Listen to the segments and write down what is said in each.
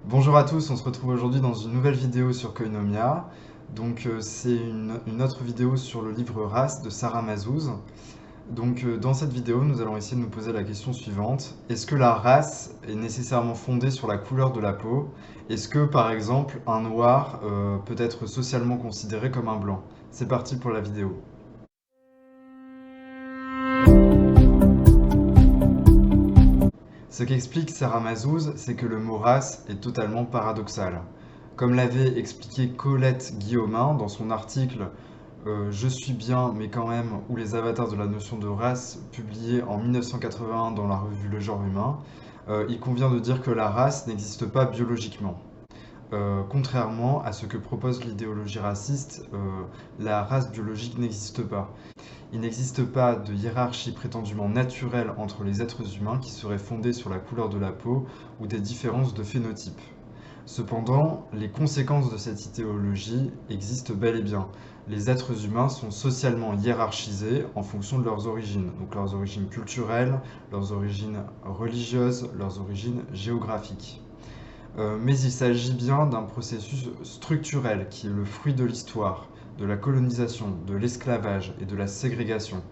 Bonjour à tous, on se retrouve aujourd'hui dans une nouvelle vidéo sur Koinomia. C'est une autre vidéo sur le livre Race de Sarah Mazouz. Dans cette vidéo, nous allons essayer de nous poser la question suivante. Est-ce que la race est nécessairement fondée sur la couleur de la peau? Est-ce que par exemple un noir peut être socialement considéré comme un blanc? C'est parti pour la vidéo. Ce qu'explique Sarah Mazouz, c'est que le mot race est totalement paradoxal. Comme l'avait expliqué Colette Guillaumin dans son article Je suis bien, mais quand même, ou les avatars de la notion de race, publié en 1981 dans la revue Le Genre Humain, il convient de dire que la race n'existe pas biologiquement. Contrairement à ce que propose l'idéologie raciste, la race biologique n'existe pas. Il n'existe pas de hiérarchie prétendument naturelle entre les êtres humains qui serait fondée sur la couleur de la peau ou des différences de phénotype. Cependant, les conséquences de cette idéologie existent bel et bien. Les êtres humains sont socialement hiérarchisés en fonction de leurs origines, donc leurs origines culturelles, leurs origines religieuses, leurs origines géographiques. Mais il s'agit bien d'un processus structurel qui est le fruit de l'histoire, de la colonisation, de l'esclavage et de la ségrégation.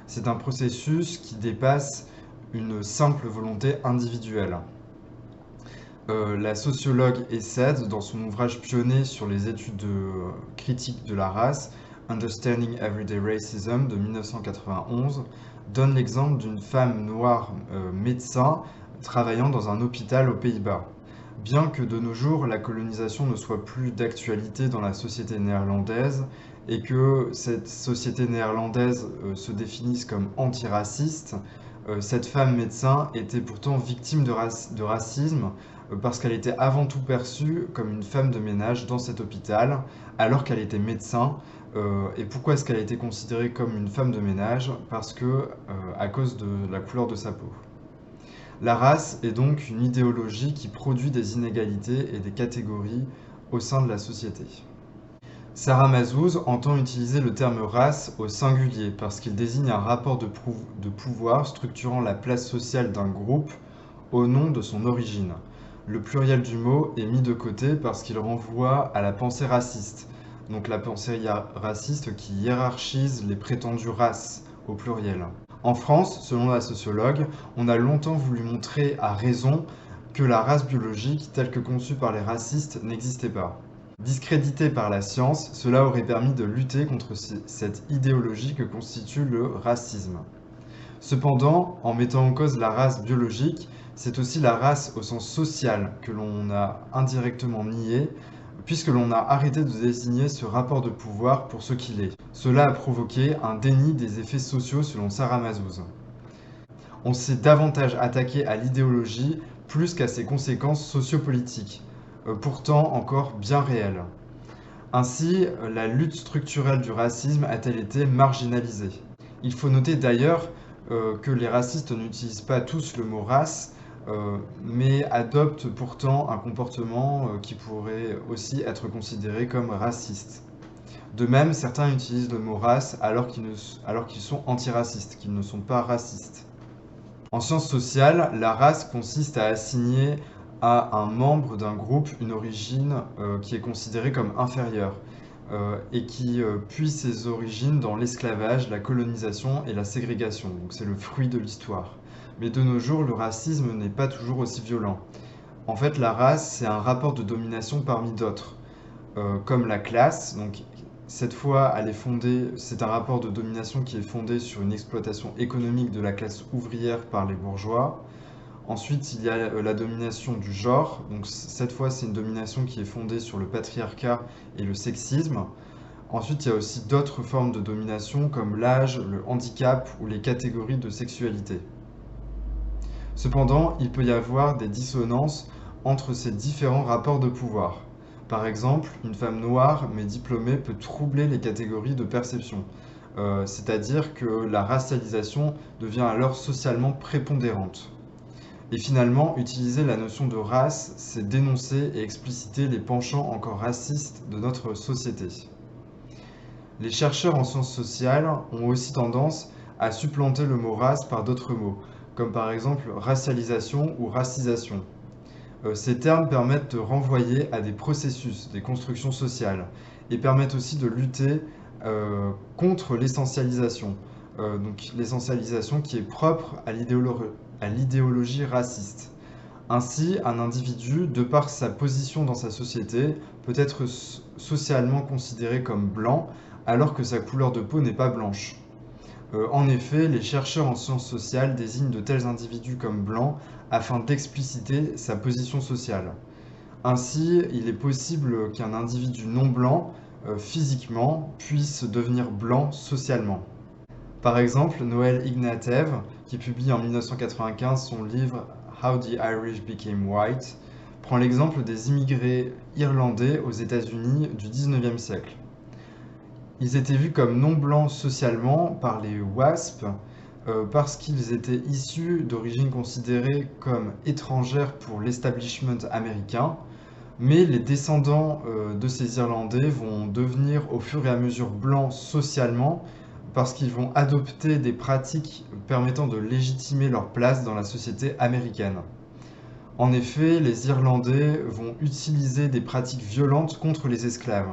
C'est un processus qui dépasse une simple volonté individuelle. La sociologue Essed, dans son ouvrage pionnier sur les études critiques de la race, Understanding Everyday Racism de 1991, donne l'exemple d'une femme noire médecin travaillant dans un hôpital aux Pays-Bas. Bien que de nos jours la colonisation ne soit plus d'actualité dans la société néerlandaise et que cette société néerlandaise se définisse comme antiraciste, cette femme médecin était pourtant victime de racisme parce qu'elle était avant tout perçue comme une femme de ménage dans cet hôpital, alors qu'elle était médecin. Et pourquoi est-ce qu'elle a été considérée comme une femme de ménage? Parce que, à cause de la couleur de sa peau. La race est donc une idéologie qui produit des inégalités et des catégories au sein de la société. Sarah Mazouz entend utiliser le terme race au singulier parce qu'il désigne un rapport de pouvoir structurant la place sociale d'un groupe au nom de son origine. Le pluriel du mot est mis de côté parce qu'il renvoie à la pensée raciste, donc la pensée raciste qui hiérarchise les prétendues races au pluriel. En France, selon la sociologue, on a longtemps voulu montrer à raison que la race biologique, telle que conçue par les racistes, n'existait pas. Discréditée par la science, cela aurait permis de lutter contre cette idéologie que constitue le racisme. Cependant, en mettant en cause la race biologique, c'est aussi la race au sens social que l'on a indirectement nié, puisque l'on a arrêté de désigner ce rapport de pouvoir pour ce qu'il est. Cela a provoqué un déni des effets sociaux selon Sarah Mazouz. On s'est davantage attaqué à l'idéologie plus qu'à ses conséquences sociopolitiques, pourtant encore bien réelles. Ainsi, la lutte structurelle du racisme a-t-elle été marginalisée? Il faut noter d'ailleurs que les racistes n'utilisent pas tous le mot race, mais adoptent pourtant un comportement qui pourrait aussi être considéré comme raciste. De même, certains utilisent le mot race alors qu'ils sont antiracistes, qu'ils ne sont pas racistes. En sciences sociales, la race consiste à assigner à un membre d'un groupe une origine qui est considérée comme inférieure et qui puise ses origines dans l'esclavage, la colonisation et la ségrégation. Donc c'est le fruit de l'histoire. Mais de nos jours, le racisme n'est pas toujours aussi violent. En fait, la race, c'est un rapport de domination parmi d'autres, comme la classe. Donc cette fois, c'est un rapport de domination qui est fondé sur une exploitation économique de la classe ouvrière par les bourgeois. Ensuite, il y a la domination du genre. Donc cette fois, c'est une domination qui est fondée sur le patriarcat et le sexisme. Ensuite, il y a aussi d'autres formes de domination comme l'âge, le handicap ou les catégories de sexualité. Cependant, il peut y avoir des dissonances entre ces différents rapports de pouvoir. Par exemple, une femme noire mais diplômée peut troubler les catégories de perception, c'est-à-dire que la racialisation devient alors socialement prépondérante. Et finalement, utiliser la notion de race, c'est dénoncer et expliciter les penchants encore racistes de notre société. Les chercheurs en sciences sociales ont aussi tendance à supplanter le mot race par d'autres mots, comme par exemple racialisation ou racisation. Ces termes permettent de renvoyer à des processus, des constructions sociales, et permettent aussi de lutter contre l'essentialisation. Donc l'essentialisation qui est propre à l'idéologie raciste. Ainsi, un individu, de par sa position dans sa société, peut être socialement considéré comme blanc, alors que sa couleur de peau n'est pas blanche. En effet, les chercheurs en sciences sociales désignent de tels individus comme blancs afin d'expliciter sa position sociale. Ainsi, il est possible qu'un individu non blanc, physiquement, puisse devenir blanc socialement. Par exemple, Noel Ignatiev, qui publie en 1995 son livre How the Irish Became White, prend l'exemple des immigrés irlandais aux États-Unis du XIXe siècle. Ils étaient vus comme non blancs socialement par les WASP parce qu'ils étaient issus d'origines considérées comme étrangères pour l'establishment américain, mais les descendants de ces Irlandais vont devenir au fur et à mesure blancs socialement parce qu'ils vont adopter des pratiques permettant de légitimer leur place dans la société américaine. En effet, les Irlandais vont utiliser des pratiques violentes contre les esclaves.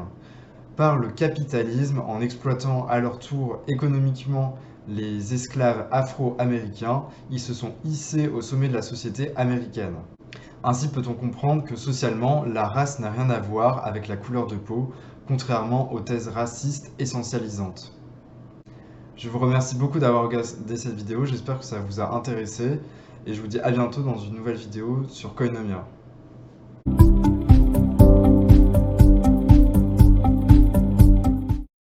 Par le capitalisme, en exploitant à leur tour économiquement les esclaves afro-américains, ils se sont hissés au sommet de la société américaine. Ainsi peut-on comprendre que socialement, la race n'a rien à voir avec la couleur de peau, contrairement aux thèses racistes essentialisantes. Je vous remercie beaucoup d'avoir regardé cette vidéo, j'espère que ça vous a intéressé, et je vous dis à bientôt dans une nouvelle vidéo sur Koinomia.